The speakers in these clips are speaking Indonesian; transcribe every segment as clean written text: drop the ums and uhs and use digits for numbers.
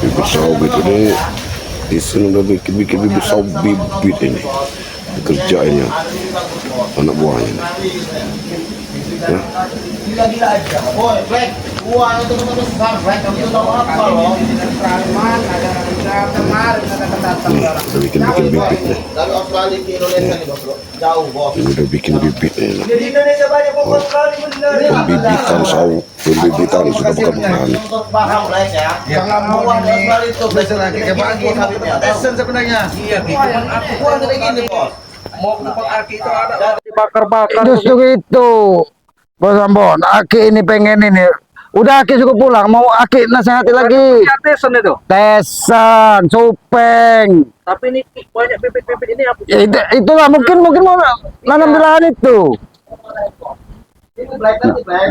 Bibit sawit ini Isen udah bikin bibit sawit bibit ini kerjaannya anak buahnya ini. Ya. Gila-gila aja. Boy, Black. Gua itu betul-betul besar, Black. Kamu itu tahu apa loh? Udah bikin bibit nih. Dari Australia ke Indonesia nih, Bos. Jauh, Bos. Ini udah bikin bibit nih. Di Indonesia banyak kok Australia bener. Pembibitan sawit, pembibitan sudah bukan-bukan. Untuk paham, Black ya. Jangan buat Australia itu belajar lagi ke pagi habisnya. Lesson sebenarnya. Iya, cuman aku gua kayak gini, Bos. Mau nebak aki itu ada Bakar-bakar. Justru itu, Bos Ambon. Aki ini pengen ini. Udah Aki suka pulang, mau Aki nasihati lagi. Tesan itu. Tesan, Supeng. Tapi ini banyak bibit-bibit ini apa? Ya, itulah mungkin mau nanam di lahan itu. itu Black nanti, Black.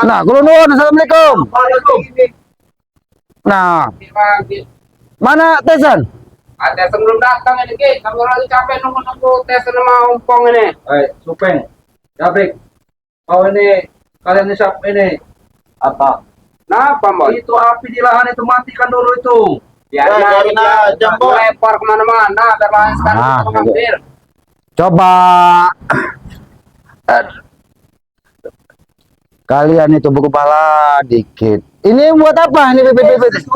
Nah, kalau nuwun, assalamualaikum. Nah, mana Tesan? Ada sebelum datang ini, Ki. Kamu lagi capek nunggu-nunggu tes sama ompong ini. Supeng. Jabrik. Oh ini kalian siap ini apa? Nah, apa Mbak? Itu api di lahan itu matikan dulu itu. Biarin aja, Mbak. Lempar kemana-mana. Ada lahan sekarang Ah, kita mengambil. Coba kalian itu berkepala dikit. Ini buat apa? Ini bibit-bibit.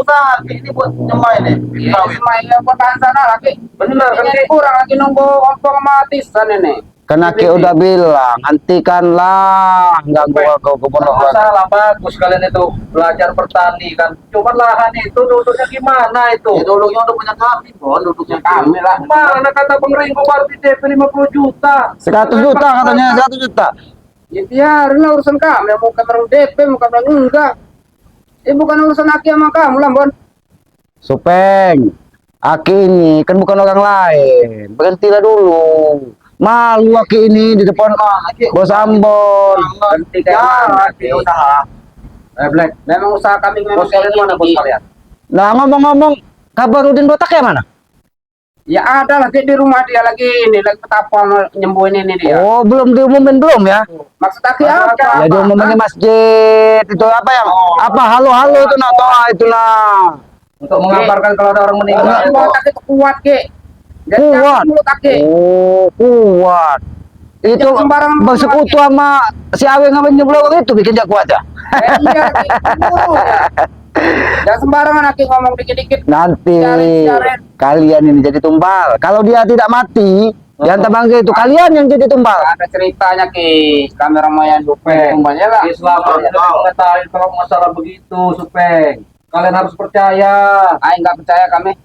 Ini buat nyemai nih. Iya, semuanya buat tahan sana lagi. Bener kan? Ini kurang lagi nunggu ompong mati sana ini. Kan Aki udah bilang, hentikanlah ganggu aku kepenuh. Masalah bagus kalian itu belajar bertani kan. Cuman lahan itu duduknya gimana itu? Ya dulunya udah punya kami, Bon. Duduknya kami lah. Mana kata pemerintah baru di DP 50 juta. 100 juta katanya, 100 juta. Ya biarin lah urusan kami. Mau kamar DP, mau kamar enggak. Bukan urusan Aki sama kamu lah, Bon. Supeng, Aki ini kan bukan orang lain. Berhentilah dulu. Malu Aki ini di depan Bos Ambon. Usaha. Black, memang usaha kami memang bos kalian mana bos kalian? Nah, ngomong-ngomong, kabar Udin botak ya mana? Ya ada lagi di rumah dia lagi ini lagi petapa nyembuhin ini dia. Oh, belum diumumin belum ya? Maksud Aki apa? Ya diumumin di masjid. Itu apa yang apa halo-halo itu nah toa itu nah. Untuk mengabarkan kalau ada orang meninggal. Aki itu kuat, Ki. Kuat. Oh, kuat. Itu bersekutu sama si Awe ngapain nyeblok itu bikin dia kuat ya? Iya, gitu. Jangan sembarangan Aki ngomong dikit-dikit. Nanti kalian ini jadi tumbal. Kalau dia tidak mati, yang terbangga itu kalian yang jadi tumbal. Ada ceritanya Ki, kamera mayan Supeng. Tumbangnya lah. Islam mengetahui kalau masalah begitu, Supeng. Kalian harus percaya. Nggak percaya kami.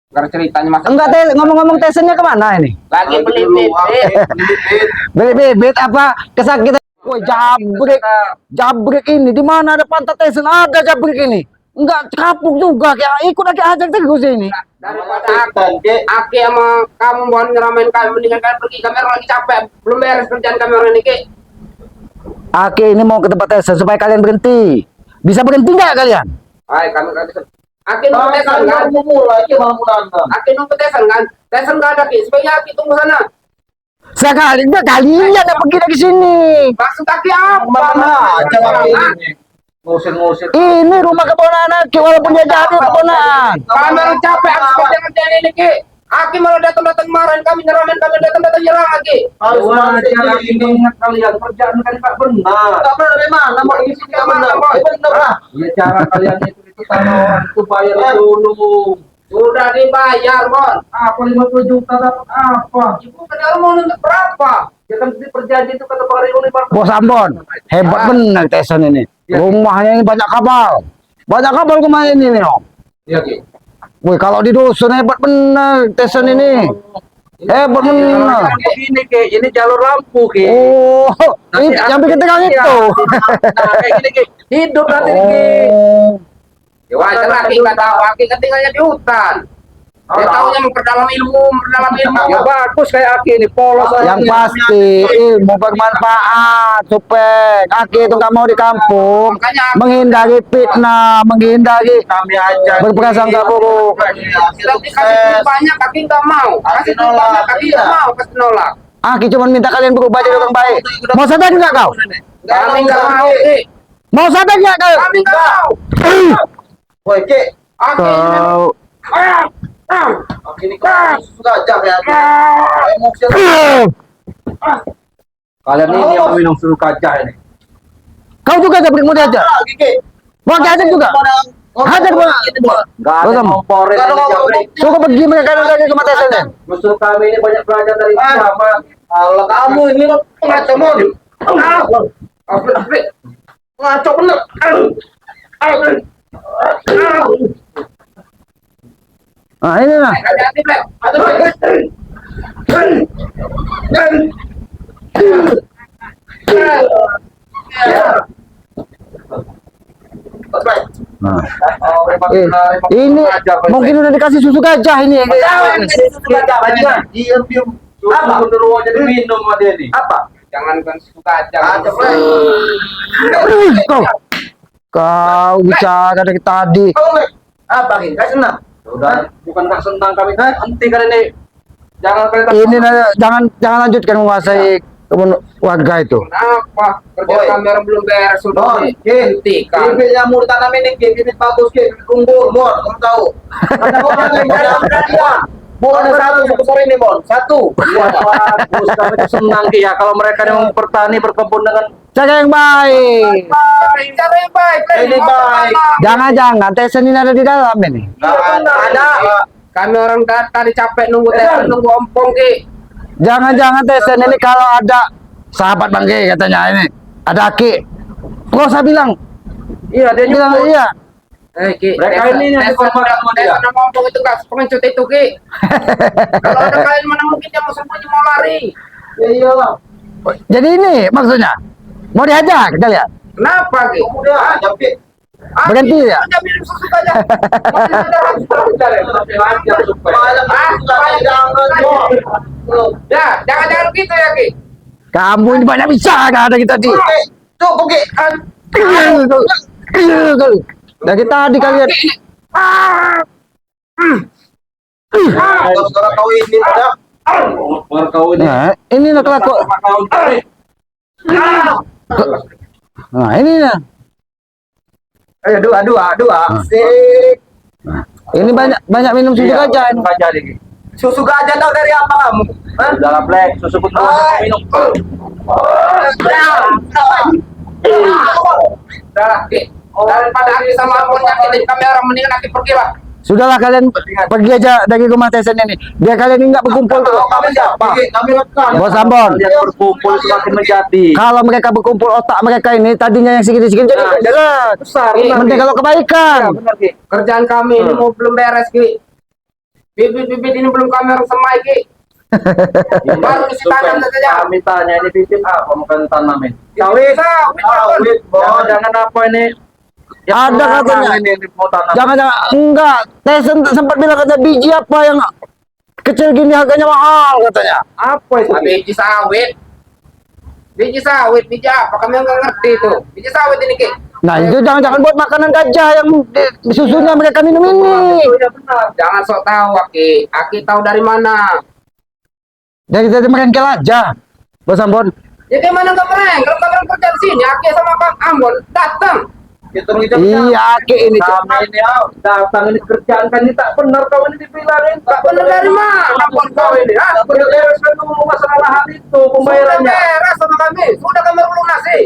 Karena ceritanya masa. Enggak ngomong-ngomong tesennya kemana ini? Lagi beli bibit. Beli bibit apa? Kesakitan. Woi, jabrik ini di mana ada pantat tesen? Ada jabrik ini. Enggak kapuk juga kayak ikut lagi ajak terus ini. Daripada Aki sama kamu mau nyeramain kami, mendingan kalian pergi. Kami lagi capek, belum beres kerjaan kami orang ini, Ki. Aki ini mau ke tempat tesen supaya kalian berhenti. Bisa berhenti nggak kalian? Kami nggak bisa. Aki nunggu tesan kan? Aki nunggu tesan kan? Tesan nggak ada, Ki. Supaya Aki tunggu sana. Sekali enggak kalian yang pergi dari sini. Maksud Aki apa? Ngusir-ngusir. Ini rumah keponakan Aki walaupun dia jadi keponakan. Kami orang capek harus kerjaan ini, Ki. Aki malah datang-datang marahin kami, nyeramain kami, datang-datang nyerang Aki. Harus wajar ingat kalian kerjaan kan nggak benar. Enggak benar dari mana? Mau isi dia benar. Benar lah. Ya cara kalian itu sama orang itu bayar dulu. Sudah dibayar, Bon. Apa 50 juta dapat apa? Ibu kan mau nuntut berapa? Ya kan perjanjian itu kata Pak Rio Bos Ambon, hebat benar Teson ini. Rumahnya ini banyak kapal. Banyak kapal kemarin ini, no. Iya, Ki. Woi, kalau di dusun hebat benar Teson ini. Hebat benar. Ini, Ki, ini jalur lampu, Ki. Oh, yang bikin tegang itu. Nah, kayak gini, Ki. Hidup nanti, Ki. Ya wajar lah, Ki, nggak tahu. Aki kan tinggalnya di hutan. Dia tahunya memperdalam ilmu. Ya bagus kayak Aki ini, polos. Yang pasti ilmu bermanfaat. Supeng Aki itu nggak mau di kampung, menghindari fitnah, menghindari berprasangka buruk. Tapi kasih banyak, Aki nggak mau. Kasih banyak, Aki nggak mau, kasih nolak. Aki cuma minta kalian berubah jadi orang baik. Mau sadar nggak kau? Kami nggak mau, Ki. Mau sadar nggak kau? Kami nggak mau. Woi, Ki. Aki ini Kau. Ini kau suka ajak ya. Emosi. Kalian ini yang minum susu kacang ini. Kau juga jabrik mau diajak? Lagi, Ki. Mau diajak juga? Hajar gua. Nggak ada yang ngomporin ini jabrik. Suka pergi mereka lagi ke mata saya. Justru kami ini banyak belajar dari sama. Kalau kamu ini lo ngaco mon. Afrik. Ngaco bener. Nah ini lah. Hati-hati, Blek. Nah. Ini mungkin udah dikasih susu gajah ini. Diam diam. Apa? Suruh jadi minum sama dia nih. Apa? Jangan kan susu kacang. Ada Blek. Kau bicara dari tadi. Kau Blek. Apa ini? Kasih senang. Udah, bukan nggak senang kami. Henti kalian ini. Jangan kalian. Ini jangan lanjutkan menguasai kebun warga itu. Kenapa? Kerja Boy. kami orang belum beres sudah. Mon, Hentikan. bibitnya mur tanam ini, bibit bagus, bibit unggul, Mon, kamu tahu. Ada orang yang berani. Bukan satu sebesar ini, Mon, satu. Bagus, kami tuh senang Ki ya kalau mereka yang bertani berkebun dengan Cara yang baik. cara yang baik. Ini baik. Jangan Tyson ini ada di dalam ini. Ada. Kami orang tadi capek nunggu nunggu ompong Ki. Jangan Tyson ini kalau ada sahabat Bang Ki katanya ini. Ada Ki. Gak usah bilang. Iya dia Bilang nyumput. iya. Ki, Mereka ini yang dikorbankan sama dia. Tyson ompong itu gak pengecut itu Ki. Kalau ada kalian mana mungkin dia mau sembunyi mau lari. Ya iyalah. Jadi ini maksudnya. Mau diajak kita lihat. Kenapa Ki? Udah, tapi Berhenti ya? Udah minum susu aja. Ya, jangan gitu ya Ki. Kamu ini banyak bicara ada kita di. Cukup, Ki. Dari tadi kalian. Kalau tahu ini udah. Kau ini. Nah, ini lah kelakuan. Nah, ini nah. Ayo dua. Ah. Sik. Ini banyak minum susu gajah ini. Gajah nih. Susu gajah tahu dari apa kamu? Hah? Dalam Black, susu putih minum. Udah, Ki. Daripada Aki sama Ampun nyakitin kami orang mendingan Aki pergi lah. Sudahlah kalian pergi aja dari rumah Tyson ini. Biar kalian ini nggak berkumpul tuh. Kami siapa? Kami rekan. Bos Ambon. Kalian berkumpul semakin menjadi. Kalau mereka berkumpul otak mereka ini tadinya yang sedikit-sedikit jadi jelas. Besar. Mending kalau kebaikan. Ya, benar, Ki. Kerjaan kami ini mau belum beres, Ki. Bibit-bibit ini belum kami harus semai, Ki. Baru isi tanam saja. Kami tanya ini bibit apa mau kalian tanamin? Sawit. Sawit, jangan apa ini? Ada katanya. Ini mau tanam. Jangan enggak. Tyson sempat bilang kata biji apa yang kecil gini harganya mahal katanya. Apa itu? Biji sawit. Biji sawit, biji apa? Kami nggak ngerti itu. Biji sawit ini, Ki. Nah itu jangan buat makanan gajah yang susunya mereka minum ini. Iya benar. Jangan sok tahu, Aki. Aki tahu dari mana? Dari merengkel aja, Bos Ambon. Ya gimana nggak mereng? Kalau kalian kerja di sini, Aki sama Bang Ambon datang. Iya, Ki ini. Kami ini datang ini kerjaan kan ini tak benar kau ini dibilangin. Tak benar dari mana? Bos kau ini, ha? Sudah bereskan dulu masalah lahan itu Sudah pembayarannya. beres sama kami. Sudah kami lunasi.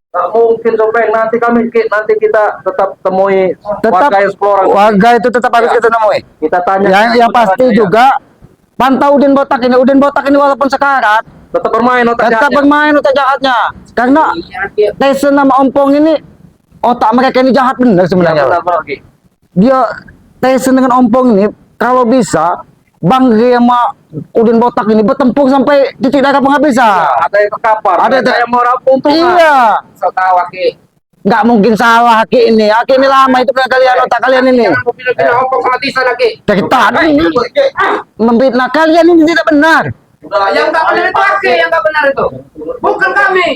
Tak mungkin Sopeng, nanti kita tetap temui Tetap warga Explorer. warga itu tetap harus kita temui. Kita tanya. Yang pasti juga pantau Udin Botak ini. Udin Botak ini walaupun sekarat tetap bermain otak tetap jahatnya. bermain otak jahatnya. Karena Iya, Ki. Tyson sama Ompong ini otak mereka ini jahat benar Iya, sebenarnya. benar, Ki. Dia Tyson dengan Ompong ini kalau bisa Bang Ri sama Udin Botak ini bertempur sampai titik darah penghabisan. Ada yang terkapar. Ada Mereka yang mau keuntungan. Iya, Sok tahu, Aki. nggak mungkin salah Ki ini. Ki ini lama itu dengan kalian otak kalian ini. Jangan mau bilang ompong sama Tisa lagi. Dari tadi memfitnah kalian ini tidak benar. Yang nggak benar itu Aki, yang nggak benar itu. Bukan kami.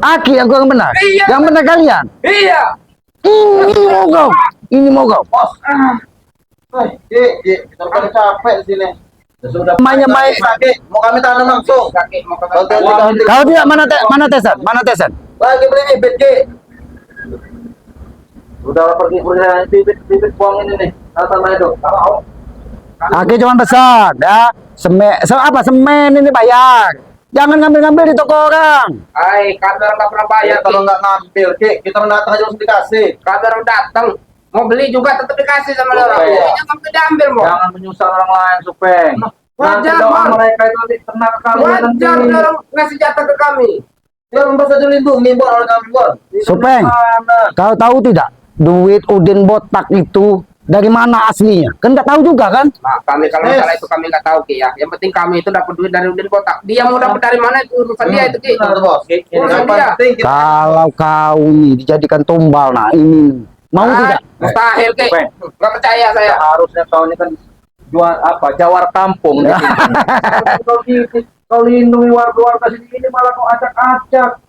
Aki yang kurang benar. Iya. Yang benar kalian. Iya. Ini mau kau. Ini mau kau. Kita udah capek di sini. Sudah Mainnya main. Kaki, mau kami tanam langsung. Kaki mau ke Oke, kawah. Kalau tidak mana tesan? Mana tesan? Lagi beli bibit Ki. Udah pergi bibit buang ini nih. Tanah itu. Aki cuma besar, ya. Semen ini bayar. Jangan ngambil-ngambil di toko orang. Hai, kata orang nggak pernah bayar. Ya kalau nggak ngambil Ki, kita datang aja langsung dikasih. Kata orang datang, mau beli juga tetap dikasih sama orang. Iya. Jangan diambil mau. Jangan menyusahkan orang lain, Supeng. Nanti Wajar, doa Bang. mereka itu nanti kena ke kalian nanti. Wajar orang ngasih jatah ke kami. Ya merasa dilindungi buat orang kami buat. Supeng, kau tahu tidak? Duit Udin botak itu dari mana aslinya? Kan nggak tahu juga kan? Nah, kami kalau masalah itu kami nggak tahu Ki ya. Yang penting kami itu dapat duit dari Udin Botak. Dia mau dapat dari mana itu urusan dia itu Ki. Benar tuh, Bos. Urusan Yang dia. penting kita Kalau kau nih dijadikan tumbal, nah ini mau tidak? Mustahil Ki. Supeng. Nggak percaya saya. Harusnya kau ini kan jual apa? Jawar kampung. nih. Kau lindungi warga-warga sini ini malah kau acak-acak.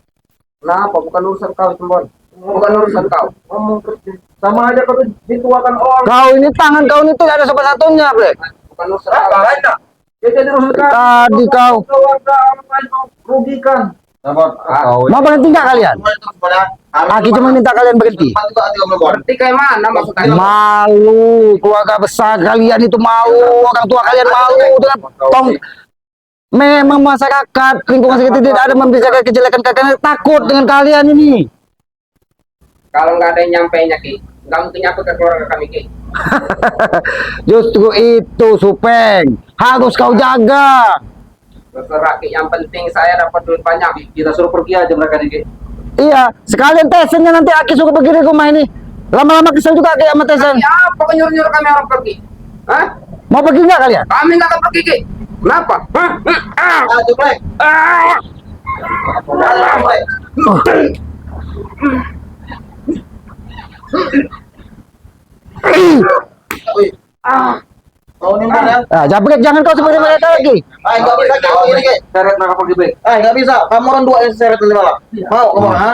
Kenapa? Bukan urusan kau Cembon. Bukan urusan kau. Ngomong terus. Sama aja kau tuh dituakan orang. Kau ini tangan kau ini tidak ada sopan satunya, Bre. Bukan urusan kau. Ya jadi urusan Tadi kau. warga orang lain kau rugikan. Mau berhenti nggak kalian? Aki cuma minta kalian berhenti. Berarti kayak mana maksudnya? Malu, keluarga besar kalian itu malu, orang tua kalian malu dengan tong. Memang masyarakat lingkungan sekitar tidak ada membicarakan kejelekan kalian, takut dengan kalian ini. Kalau nggak ada yang nyampainya Ki, nggak mungkin nyampe ke keluarga kami Ki. Justru itu Supeng, harus kau jaga. Terserah Ki, yang penting saya dapat duit banyak. Kita suruh pergi aja mereka nih. Iya, sekalian tesennya nanti Aki suka pergi di rumah ini. Lama-lama kesel juga Aki sama tesen. Ya, apa nyuruh-nyuruh kami orang pergi? Hah? Mau pergi nggak kalian? Kami nggak akan pergi Ki. Kenapa? Hah? Aduh, Black. Aduh, Black. Wih. Mau nimbun ya? Ah, jabrik jangan kau seperti mereka lagi. Nggak bisa kayak begini, Ki. Seret mereka pergi baik. Nggak bisa. Kamu orang dua yang seret ini malah. Mau kamu, ha?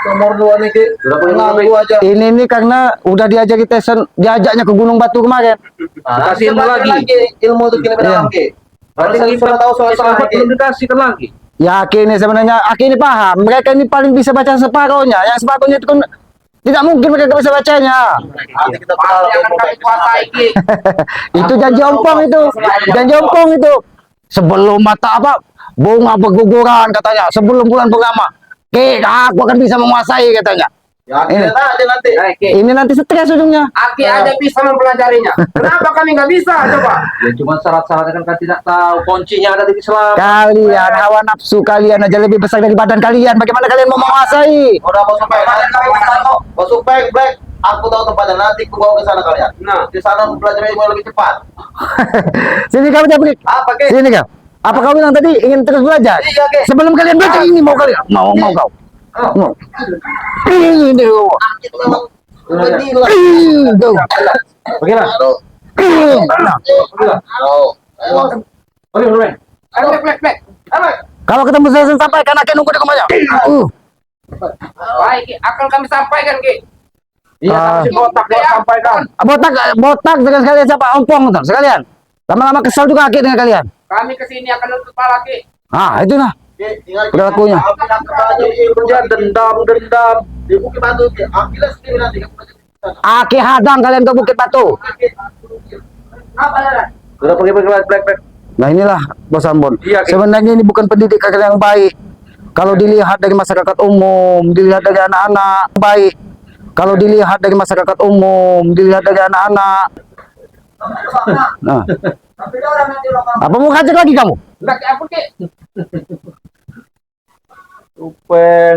Nomor dua nih, Ki. Udah boleh Ngaku aja. Ini karena udah diajari tesen, diajaknya ke Gunung Batu kemarin. Kasih Coba lagi. ilmu itu gini benar, Ki. Berarti saya sudah tahu soal-soal Sahabat Ki. belum dikasihkan lagi. Yakin nih sebenarnya, Aki ini paham. Mereka ini paling bisa baca separuhnya. Yang separuhnya itu kan tidak mungkin mereka bisa bacanya. Nanti kita Pasti akan kami kuasai Ki. Itu janji ompong itu. Janji ompong itu. Sebelum mata apa? Bunga berguguran katanya. Sebelum bulan purnama. Aku akan bisa menguasai katanya. Ya, kita aja nanti. Hai Ki. Ini nanti stres ujungnya. Aki aja bisa mempelajarinya. Kenapa kami nggak bisa? Coba. Ya cuma syarat-syaratnya kan tidak tahu. Kuncinya ada di Islam. Kalian, hawa nafsu kalian aja lebih besar dari badan kalian. Bagaimana kalian mau menguasai? Udah mau supaya nanti kamu mau supaya Black. Aku tahu tempatnya nanti aku bawa ke sana kalian. Nah. Di sana belajar ilmu yang lebih cepat. Sini kamu jabrik. Apa, Ki? Sini kau. Apa kau bilang tadi ingin terus belajar? Iya, Ki. Sebelum kalian belajar ini mau kalian? Mau kau? Mau. Ini Itu memang gila. Tuh. Bagaimana? Halo. Halo. Oke, Ruben. Ayo, Black. Kalau ketemu saya sampaikan akan nunggu di rumahnya. Baik Ki, akan kami sampaikan Ki. Iya, kasih kotak buat sampaikan. Botak dengan sekalian siapa? Ompong tuh sekalian. Lama-lama kesal juga Aki dengan kalian. Kami kesini akan nuntut kepala Ki. Ah, itu nah. Perilakunya. Kerja dendam. Di Bukit Batu. Akilah sendiri nanti. Aki hadang kalian ke Bukit Batu. Apa ya? Udah pergi Black. Nah inilah Bos Ambon. Iya, Ki. Sebenarnya ini bukan pendidikan yang baik. Kalau dilihat dari masyarakat umum, dilihat dari anak-anak baik. Kalau dilihat dari masyarakat umum, dilihat dari anak-anak. Nah, apa mau ngajak lagi kamu? Enggak Ki, ampun Ki.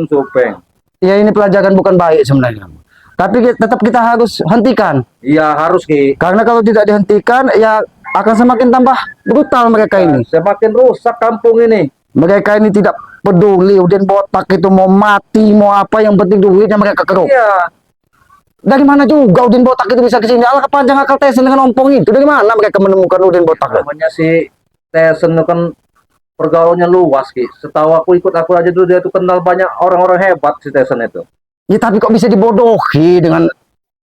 Supeng. Ya ini pelajaran bukan baik sebenarnya. Tapi tetap kita harus hentikan. Iya, harus Ki. Karena kalau tidak dihentikan, ya akan semakin tambah brutal mereka ini. Semakin rusak kampung ini. Mereka ini tidak peduli. Udin botak itu mau mati, mau apa, yang penting duitnya mereka keruk. Iya. Dari mana juga Udin botak itu bisa kesini? Alah kepanjang akal Tesen dengan ompong itu. Dari mana mereka menemukan Udin botak? Namanya si Tesen itu kan pergaulannya luas Ki. Setahu aku aja dulu dia tuh kenal banyak orang-orang hebat si Tesen itu. Ya tapi kok bisa dibodohi dengan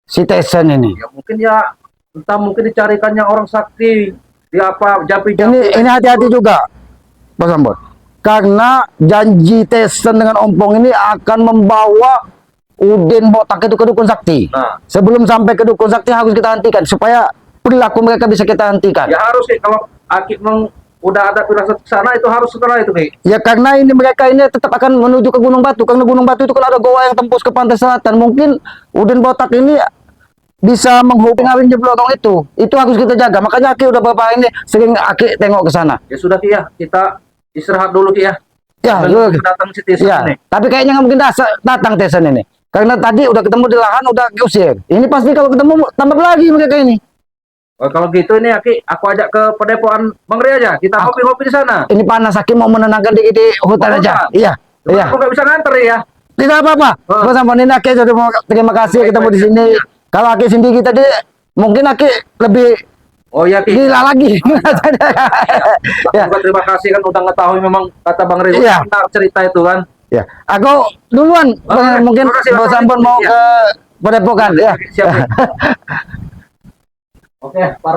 si Tesen ini? Ya mungkin ya Entah mungkin dicarikannya orang sakti di apa jampi-jampi. Ini hati-hati juga, Bos Ambon. Karena janji Tyson dengan Ompong ini akan membawa Udin Botak itu ke dukun sakti. Nah. Sebelum sampai ke dukun sakti harus kita hentikan supaya perilaku mereka bisa kita hentikan. Ya harus sih kalau Aki udah ada firasat ke sana itu harus setelah itu Ki. Ya karena ini mereka ini tetap akan menuju ke Gunung Batu. Karena Gunung Batu itu kan ada goa yang tembus ke pantai selatan. Mungkin Udin Botak ini bisa menghubungi Awin Jeblorong itu. Itu harus kita jaga. Makanya Aki udah beberapa ini sering Aki tengok ke sana. Ya sudah Ki ya, kita istirahat dulu Ki ya. Ya, Sebelum datang si Tyson ya. ini. Tapi kayaknya nggak mungkin datang Tyson ini. Karena tadi udah ketemu di lahan, udah diusir. Ini pasti kalau ketemu tambah lagi mereka ini. Oh, kalau gitu ini Aki, aku ajak ke padepokan Bang Ri aja. Kita ngopi-ngopi di sana. Ini panas, Aki mau menenangkan diri di hutan Oh, aja. hutan? Iya, iya. Aku nggak bisa nganter ya. Tidak apa-apa. Oh. Bos Ambon, ini Aki sudah mau terima kasih ketemu di sini. Kalau Aki sendiri tadi mungkin Aki lebih Oh ya Ki. gila lagi. Ya, Juga terima kasih kan udah ngetahui memang kata Bang Ri. Iya. Benar cerita itu kan. ya. Aku duluan. Oke, Mungkin terima kasih, Bos Bang. Ambon mau Iya. ke padepokan ya. Siap. Oke, para